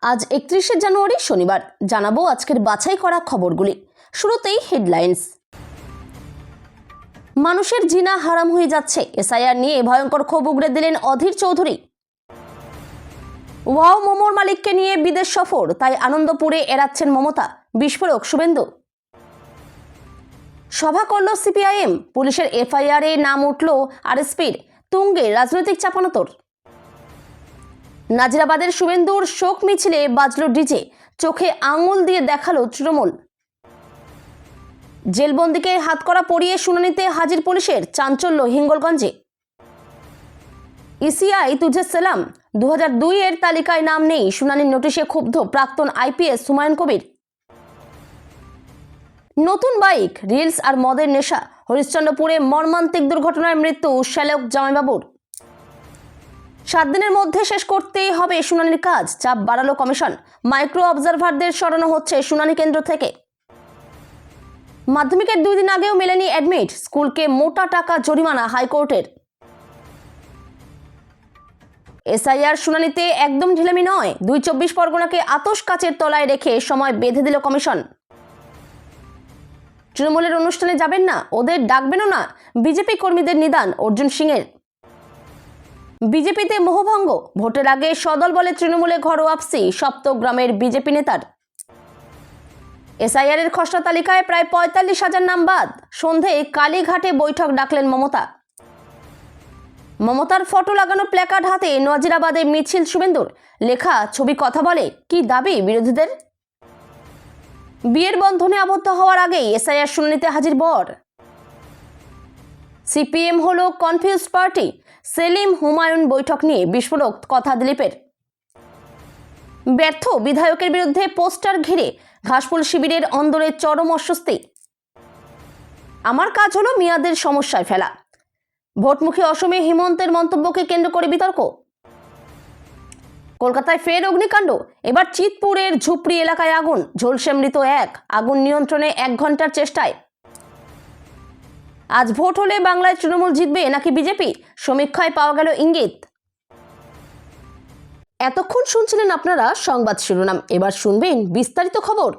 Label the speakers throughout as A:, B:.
A: আজ 31শে জানুয়ারি শনিবার জানাবো আজকের বাছাই করা খবরগুলি। শুরুতেই হেডলাইন্স। মানুষের জিনা হারাম হয়ে যাচ্ছে, এসআইআর নিয়ে ভয়ঙ্কর ক্ষোভ উগড়ে দিলেন অধীর চৌধুরী। ওয়াও মোমোর মালিককে নিয়ে বিদেশ সফর, তাই আনন্দপুরে এড়াচ্ছেন মমতা, বিস্ফোরক শুভেন্দু। সভা করল সিপিআইএম, পুলিশের এফআইআরে নাম উঠল আরএসপির, তুঙ্গে রাজনৈতিক চাপানোতর। নাজিরাবাদের শুভেন্দুর শোক মিছিলে বাজলো ডিজে, চোখে আঙুল দিয়ে দেখালো তৃণমূল। জেলবন্দিকে হাতকড়া পরিয়ে শুনানিতে হাজির পুলিশের, চাঞ্চল্য হিঙ্গলগঞ্জে। ইসিআই তুঝে সেলাম, 2002 এর তালিকায় নাম নেই, শুনানির নোটিশে ক্ষুব্ধ প্রাক্তন আইপিএস হুমায়ুন কবির। নতুন বাইক, রিলস আর মদের নেশা, হরিশ্চন্দ্রপুরে মর্মান্তিক দুর্ঘটনায় মৃত্যু শ্যালক জামাইবাবুর। 7 দিনের মধ্যে শেষ করতেই হবে শুনানির কাজ, চাপ বাড়ালো কমিশন। মাইক্রো অবজারভারদের সরানো হচ্ছে শুনানি কেন্দ্র থেকে। মাধ্যমিকের 2 দিন আগেও মেলেনি অ্যাডমিট, স্কুলকে মোটা টাকা জরিমানা হাইকোর্টের। এসআইআর শুনানিতে একদম ঢিলেমি নয়, 2 পরগনাকে আতশ কাচের তলায় রেখে সময় বেঁধে দিল কমিশন। তৃণমূলের অনুষ্ঠানে যাবেন না, ওদের ডাকবেনও না, বিজেপি কর্মীদের নিদান অর্জুন সিংয়ের। বিজেপিতে মোহভঙ্গ, ভোটের আগে সদল বলে তৃণমূলে ঘরোয়াপসি সপ্তগ্রামের বিজেপি নেতার। এসআইআর এর খসড়া তালিকায় প্রায় 45,000 নাম বাদ, সন্ধ্যায় কালীঘাটে বৈঠক ডাকলেন মমতা। মমতার ফটো লাগানো প্ল্যাকার্ড হাতে নাজিরাবাদে মিছিল শুভেন্দুর, লেখা ছবি কথা বলে, কি দাবি বিরোধীদের? বিয়ের বন্ধনে আবদ্ধ হওয়ার আগেই এসআইআর শুনানিতে হাজির বর। সিপিএম হলো কনফিউজড পার্টি, সেলিম হুমায়ুন বৈঠক নিয়ে বিস্ফোরক কথা দিলীপের। ব্যর্থ বিধায়কের বিরুদ্ধে পোস্টার ঘিরে ঘাসফুল শিবিরের অন্দরে চরম অস্বস্তি। আমার কাজ হলো মিয়াদের সমস্যায় ফেলা। ভোটমুখী অসমে হিমন্তের মন্তব্যকে কেন্দ্র করে বিতর্ক। কলকাতায় ফের অগ্নিকাণ্ড, এবার চিতপুরের ঝুপড়ি এলাকায় আগুন, ঝলসে মৃত এক, আগুন নিয়ন্ত্রণে 1 ঘন্টার চেষ্টায়। আজ ভোট হলে বাংলায় তৃণমূল জিতবে নাকি বিজেপি, সমীক্ষায় পাওয়া গেল ইঙ্গিত। এতক্ষণ শুনছিলেন আপনারা সংবাদ শিরোনাম, এবার শুনবেন বিস্তারিত খবর।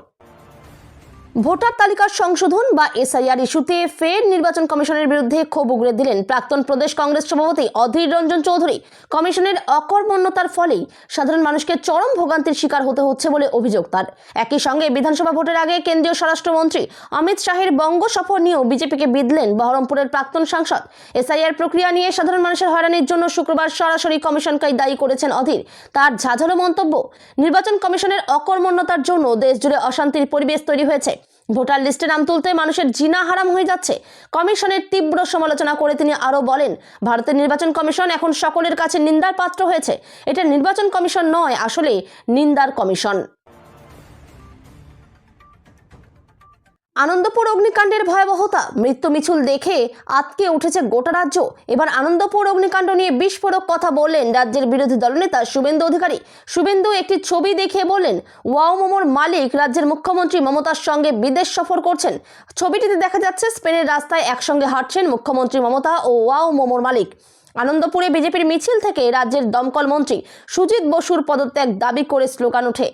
A: ভোটার তালিকার সংশোধন বা এসআইআর ইস্যুতে ফের নির্বাচন কমিশনের বিরুদ্ধে ক্ষোভ উগড়ে দিলেন প্রাক্তন প্রদেশ কংগ্রেস সভাপতি অধীর রঞ্জন চৌধুরী। কমিশনের অকর্মণ্যতার ফলেই সাধারণ মানুষকে চরম ভোগান্তির শিকার হতে হচ্ছে বলে অভিযোগ তার। একই সঙ্গে বিধানসভা ভোটের আগে কেন্দ্রীয় স্বরাষ্ট্রমন্ত্রী অমিত শাহের বঙ্গ সফর নিয়েও বিজেপিকে বিঁধলেন বহরমপুরের প্রাক্তন সাংসদ। এসআইআর প্রক্রিয়া নিয়ে সাধারণ মানুষের হয়রানির জন্য শুক্রবার সরাসরি কমিশনকেই দায়ী করেছেন অধীর। তার ঝাঁঝালো মন্তব্য, নির্বাচন কমিশনের অকর্মণ্যতার জন্য দেশজুড়ে অশান্তির পরিবেশ তৈরি হয়েছে। ভোটার লিস্টে নাম তুলতে মানুষের জিনা হারাম হয়ে যাচ্ছে। কমিশনের তীব্র সমালোচনা করে তিনি আরও বলেন, ভারতের নির্বাচন কমিশন এখন সকলের কাছে নিন্দার পাত্র হয়েছে। এটা নির্বাচন কমিশন নয়, আসলে নিন্দার কমিশন। আনন্দপুর অগ্নিকাণ্ডের ভয়াবহতা, মৃত্যু মিছিল দেখে আতকে উঠেছে গোটা রাজ্য। এবার আনন্দপুর অগ্নিকাণ্ড নিয়ে বিস্ফোরক কথা বললেন রাজ্যের বিরোধী দলনেতা শুভেন্দু অধিকারী। শুভেন্দু একটি ছবি দেখিয়ে বললেন, ওয়াও মোমোর মালিক রাজ্যের মুখ্যমন্ত্রী মমতার সঙ্গে বিদেশ সফর করছেন। ছবিটিতে দেখা যাচ্ছে স্পেনের রাস্তায় একসঙ্গে হাঁটছেন মুখ্যমন্ত্রী মমতা ও ওয়াও মোমোর মালিক। আনন্দপুরে বিজেপির মিছিল থেকে রাজ্যের দমকল মন্ত্রী সুজিত বসুর পদত্যাগ দাবি করে স্লোগান ওঠে।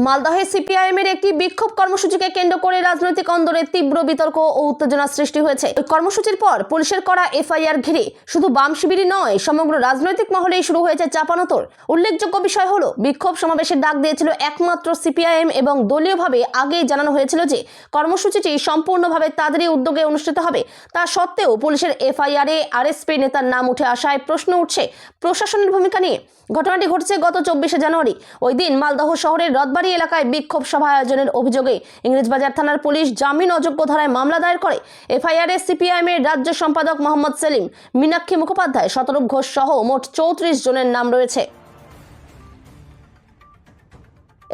A: মালদহে সিপিআইএম এর একটি বিক্ষোভ কর্মসূচিকে কেন্দ্র করে রাজনৈতিক অন্দরে তীব্র বিতর্ক ও উত্তেজনা সৃষ্টি হয়েছে। ওই কর্মসূচির পর পুলিশের করা এফআইআর ঘিরে শুধু বাম শিবিরই নয়, সমগ্র রাজনৈতিক মহলেই শুরু হয়েছে চাপানোতর। উল্লেখযোগ্য বিষয় হলো, বিক্ষোভ সমাবেশের ডাক দিয়েছিল একমাত্র সিপিআইএম এবং দলীয়ভাবে আগেই জানানো হয়েছিল যে কর্মসূচিটি সম্পূর্ণভাবে তাদেরই উদ্যোগে অনুষ্ঠিত হবে। তা সত্ত্বেও পুলিশের এফআইআরে আরএসপি নেতার নাম উঠে আসায় প্রশ্ন উঠছে প্রশাসনের ভূমিকা নিয়ে। ঘটনাটি ঘটেছে গত 24শে জানুয়ারি। ওই দিন মালদহ শহরের রথবাড়ি এলাকায় বিক্ষোভ সভা আয়োজনের অভিযোগে ইংরেজবাজার থানার পুলিশ জামিন অযোগ্য ধারায় মামলা দায়ের করে। এফআইআরে সিপিআইএম এর রাজ্য সম্পাদক মোহাম্মদ সেলিম, মীনাক্ষী মুখোপাধ্যায়, শতরূপ ঘোষ সহ মোট 34 জনের নাম রয়েছে।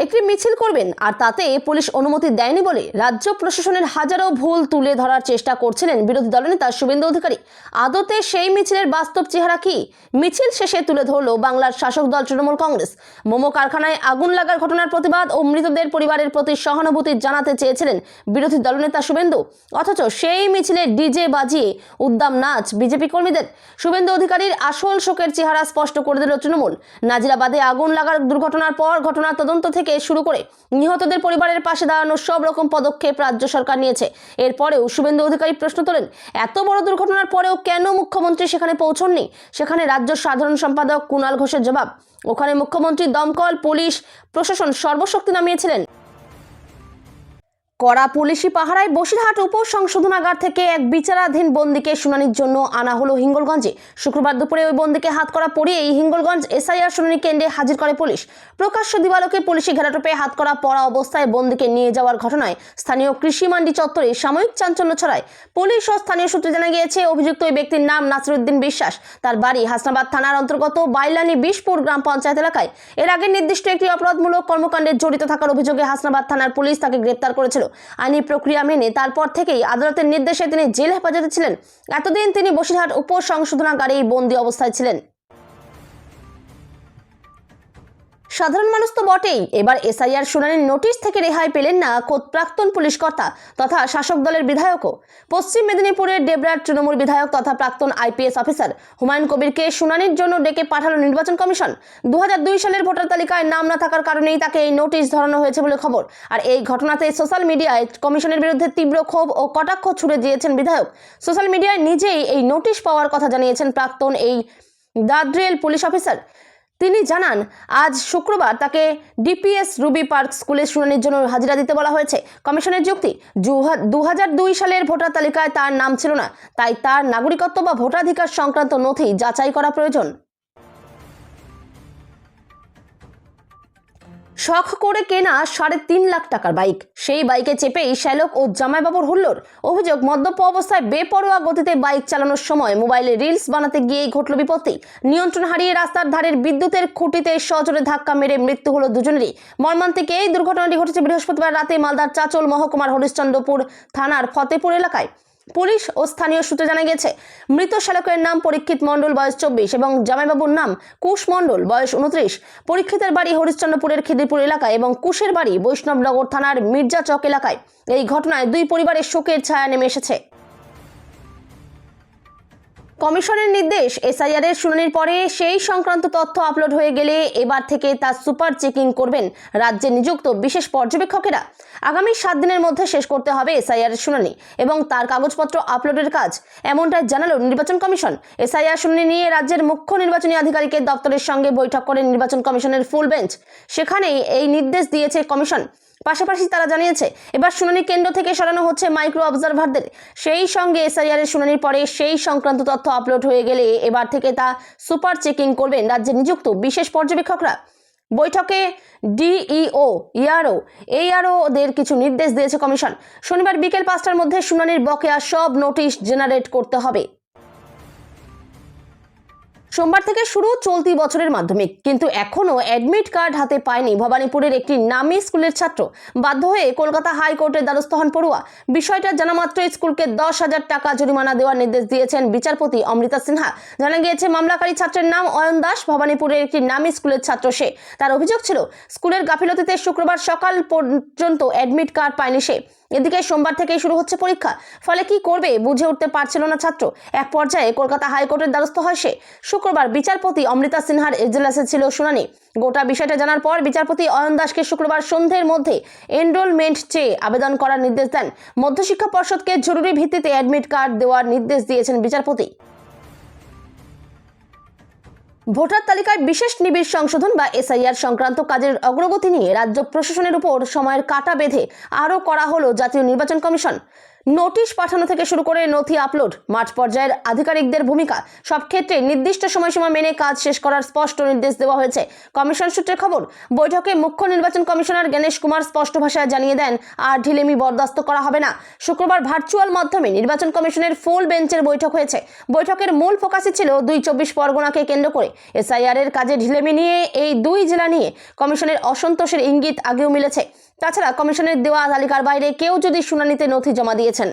A: একটি মিছিল করবেন, আর তাতে পুলিশ অনুমতি দেয়নি বলে রাজ্য প্রশাসনের হাজারো ভুল তুলে ধরার চেষ্টা করছিলেন বিরোধী দলনেতা শুভেন্দু অধিকারী। আদতে সেই মিছিলের বাস্তব চেহারা কি? মিছিল শেষে তুলে ধরলো বাংলার শাসক দল তৃণমূল কংগ্রেস। মোমো কারখানায় আগুন লাগার ঘটনার প্রতিবাদ ও মৃতদের পরিবারের প্রতি সহানুভূতি জানাতে চেয়েছিলেন বিরোধী দলনেতা শুভেন্দু, অথচ সেই মিছিলে ডিজে বাজিয়ে উদ্দাম নাচ বিজেপি কর্মীদের। শুভেন্দু অধিকারীর আসল শোকের চেহারা স্পষ্ট করে দিল তৃণমূল। নাজিরাবাদে আগুন লাগার দুর্ঘটনার পর ঘটনার তদন্ত থেকে শুরু করে নিহতদের পরিবারের পাশে দাঁড়ানোর সব রকম পদক্ষেপ রাজ্য সরকার নিয়েছে। এরপরেও শুভেন্দু অধিকারী প্রশ্ন তোলেন, এত বড় দুর্ঘটনার পরেও কেন মুখ্যমন্ত্রী সেখানে পৌঁছননি? সেখানে রাজ্য সাধারণ সম্পাদক কুণাল ঘোষের জবাব, ওখানে মুখ্যমন্ত্রী, দমকল, পুলিশ প্রশাসন সর্বশক্তি নামিয়েছিলেন। কড়া পুলিশি পাহারায় বসিরহাট উপসংশোধনাগার থেকে এক বিচারাধীন বন্দীকে শুনানির জন্য আনা হলো হিঙ্গলগঞ্জে। শুক্রবার দুপুরে ওই বন্দীকে হাতকড়া পরিয়েই হিঙ্গলগঞ্জ এসআইআর শুনানি কেন্দ্রে হাজির করে পুলিশ। প্রকাশ্য দিবালোকে পুলিশি ঘেরাটোপে হাতকড়া পরা অবস্থায় বন্দীকে নিয়ে যাওয়ার ঘটনায় স্থানীয় কৃষি মান্ডি চত্বরে সাময়িক চাঞ্চল্য ছড়ায়। পুলিশ ও স্থানীয় সূত্রে জানা গিয়েছে, অভিযুক্ত ওই ব্যক্তির নাম নাসিরউদ্দিন বিশ্বাস। তার বাড়ি হাসনাবাদ থানার অন্তর্গত বাইলানি বিশপুর গ্রাম পঞ্চায়েত এলাকায়। এর আগে নির্দিষ্ট একটি অপরাধমূলক কর্মকাণ্ডে জড়িত থাকার অভিযোগে হাসনাবাদ থানার পুলিশ তাকে গ্রেপ্তার করেছিল। আইনি প্রক্রিয়া মেনে তারপর থেকেই আদালতের নির্দেশে তিনি জেল হেফাজতে ছিলেন। এতদিন তিনি বসিরহাট উপসংশোধনাগারেই বন্দী অবস্থায় ছিলেন। সাধারণ মানুষ তো বটেই, এবার এসআইআর শুনানির নোটিশ থেকে রেহাই পেলেন না খোদ প্রাক্তন পুলিশ কর্তা তথা শাসক দলের বিধায়কও। পশ্চিম মেদিনীপুরের ডেবরার তৃণমূল বিধায়ক তথা প্রাক্তন আইপিএস অফিসার হুমায়ুন কবিরকে শুনানির জন্য ডেকে পাঠালো নির্বাচন কমিশন। 2002 সালের ভোটার তালিকায় নাম না থাকার কারণেই তাকে এই নোটিশ ধরানো হয়েছে বলে খবর। আর এই ঘটনাতে সোশ্যাল মিডিয়ায় কমিশনের বিরুদ্ধে তীব্র ক্ষোভ ও কটাক্ষ ছুড়ে দিয়েছেন বিধায়ক। সোশ্যাল মিডিয়ায় নিজেই এই নোটিশ পাওয়ার কথা জানিয়েছেন প্রাক্তন এই দাদরেল পুলিশ অফিসার। তিনি জানান, আজ শুক্রবার তাকে ডিপিএস রুবি পার্ক স্কুলে শুনানির জন্য হাজিরা দিতে বলা হয়েছে। কমিশনের যুক্তি, 2002 সালের ভোটার তালিকায় তার নাম ছিল না, তাই তার নাগরিকত্ব বা ভোটাধিকার সংক্রান্ত নথি যাচাই করা প্রয়োজন। শখ করে কেনা 3.5 লাখ টাকার বাইক, সেই বাইকে চেপেই শ্যালক ও জামাইবাবুর হুল্লোড়। অভিযোগ, মদ্যপ অবস্থায় বেপরোয়া গতিতে বাইক চালানোর সময় মোবাইলে রিলস বানাতে গিয়েই ঘটল বিপত্তি। নিয়ন্ত্রণ হারিয়ে রাস্তার ধারের বিদ্যুতের খুঁটিতে সজোরে ধাক্কা মেরে মৃত্যু হলো দুজনেরই। মর্মান্তিক এই দুর্ঘটনাটি ঘটেছে বৃহস্পতিবার রাতে মালদার চাচল মহকুমার হরিশ্চন্দ্রপুর থানার ফতেপুর এলাকায়। পুলিশ ও স্থানীয় সূত্রে জানা গেছে, মৃত শ্যালকের নাম পরীক্ষিত মণ্ডল, বয়স 24, এবং জামাইবাবুর নাম কুশ মণ্ডল, বয়স 29। পরীক্ষিতের বাড়ি হরিশ্চন্দ্রপুরের খিদিরপুর এলাকায় এবং কুশের বাড়ি বৈষ্ণবনগর থানার মির্জা চক এলাকায়। এই ঘটনায় দুই পরিবারের শোকের ছায়া নেমে এসেছে। কমিশনের নির্দেশ, এসআইআর এর শুনানির পরে সেই সংক্রান্ত তথ্য আপলোড হয়ে গেলে এবার থেকে তা সুপার চেকিং করবেন রাজ্যে নিযুক্ত বিশেষ পর্যবেক্ষকেরা। আগামী 7 দিনের মধ্যে শেষ করতে হবে এসআইআর এর শুনানি এবং তার কাগজপত্র আপলোডের কাজ, এমনটাই জানালো নির্বাচন কমিশন। এসআইআর শুনানি নিয়ে রাজ্যের মুখ্য নির্বাচনী আধিকারিকের দপ্তরের সঙ্গে বৈঠক করে নির্বাচন কমিশনের ফুল বেঞ্চ। সেখানেই এই নির্দেশ দিয়েছে কমিশন। পাশাপাশি তারা জানিয়েছে, এবার শুনানি কেন্দ্র থেকে সরানো হচ্ছে মাইক্রো অবজারভারদের। সেই সঙ্গে এসআইআর এর শুনানির পরে সেই সংক্রান্ত তথ্য আপলোড হয়ে গেলে এবার থেকে তা সুপার চেকিং করবেন রাজ্যে নিযুক্ত বিশেষ পর্যবেক্ষকরা। বৈঠকে ডিইও, ইআরও, এইআরওদের কিছু নির্দেশ দিয়েছে কমিশন। শনিবার বিকেল 5টার মধ্যে শুনানির বকেয়া সব নোটিশ জেনারেট করতে হবে। সোমবার থেকে শুরু চলতি বছরের মাধ্যমিক, কিন্তু এখনো অ্যাডমিট কার্ড হাতে পায়নি ভবানীপুরের একটি নামী স্কুলের ছাত্র। বাধ্য হয়ে কলকাতা হাইকোর্টের দ্বারস্থ হন পড়ুয়া। বিষয়টা জানা মাত্রই স্কুলকে 10,000 টাকা জরিমানা দেওয়ার নির্দেশ দিয়েছেন বিচারপতি অমৃতা সিনহা। জানা গিয়েছে, মামলাকারী ছাত্রের নাম অয়ন দাস, ভবানীপুরের একটি নামী স্কুলের ছাত্র সে। তার অভিযোগ ছিল, স্কুলের গাফিলতিতে শুক্রবার সকাল পর্যন্ত অ্যাডমিট কার্ড পায়নি সে। এদিকে সোমবার থেকেই শুরু হচ্ছে পরীক্ষা, ফলে কি করবে বুঝে উঠতে পারছিল না ছাত্র। এক পর্যায়ে কলকাতা হাইকোর্টের দ্বারস্থ হয় সে। শুক্রবার বিচারপতি অমৃতা সিনহার এজলাসে ছিল শুনানি। গোটা বিষয়টা জানার পর বিচারপতি অয়ন দাসকে শুক্রবার সন্ধ্যের মধ্যে এনরোলমেন্ট চেয়ে আবেদন করার নির্দেশ দেন। মধ্যশিক্ষা পর্ষদকে জরুরি ভিত্তিতে অ্যাডমিট কার্ড দেওয়ার নির্দেশ দিয়েছেন বিচারপতি। ভোটার তালিকায় বিশেষ নিবিড় সংশোধন বা এসআইআর সংক্রান্ত কাজের অগ্রগতি নিয়ে রাজ্য প্রশাসনের উপর সময়ের কাঁটা বেঁধে আরও করা হলো জাতীয় নির্বাচন কমিশন। নোটিশ পাঠানো থেকে শুরু করে নথি আপলোড, মাঠ পর্যায়ের আধিকারিকদের ভূমিকা, সব ক্ষেত্রে নির্দিষ্ট সময়সীমা মেনে কাজ শেষ করার স্পষ্ট নির্দেশ দেওয়া হয়েছে। কমিশন সূত্রে খবর, বৈঠকে মুখ্য নির্বাচন কমিশনার গণেশ কুমার স্পষ্ট ভাষায় জানিয়ে দেন, আর ঢিলেমি বরদাস্ত করা হবে না। শুক্রবার ভার্চুয়াল মাধ্যমে নির্বাচন কমিশনের ফুল বেঞ্চের বৈঠক হয়েছে। বৈঠকের মূল ফোকাসই ছিল ২ পরগনাকে কেন্দ্র করে এসআইআর এর কাজে ঢিলেমি নিয়ে এই দুই জেলা নিয়ে কমিশনের অসন্তোষের ইঙ্গিত আগেও মিলেছে। তাছাড়া কমিশনের দেওয়া তালিকার বাইরে কেউ যদি শুনানিতে নথি জমা দিয়েছেন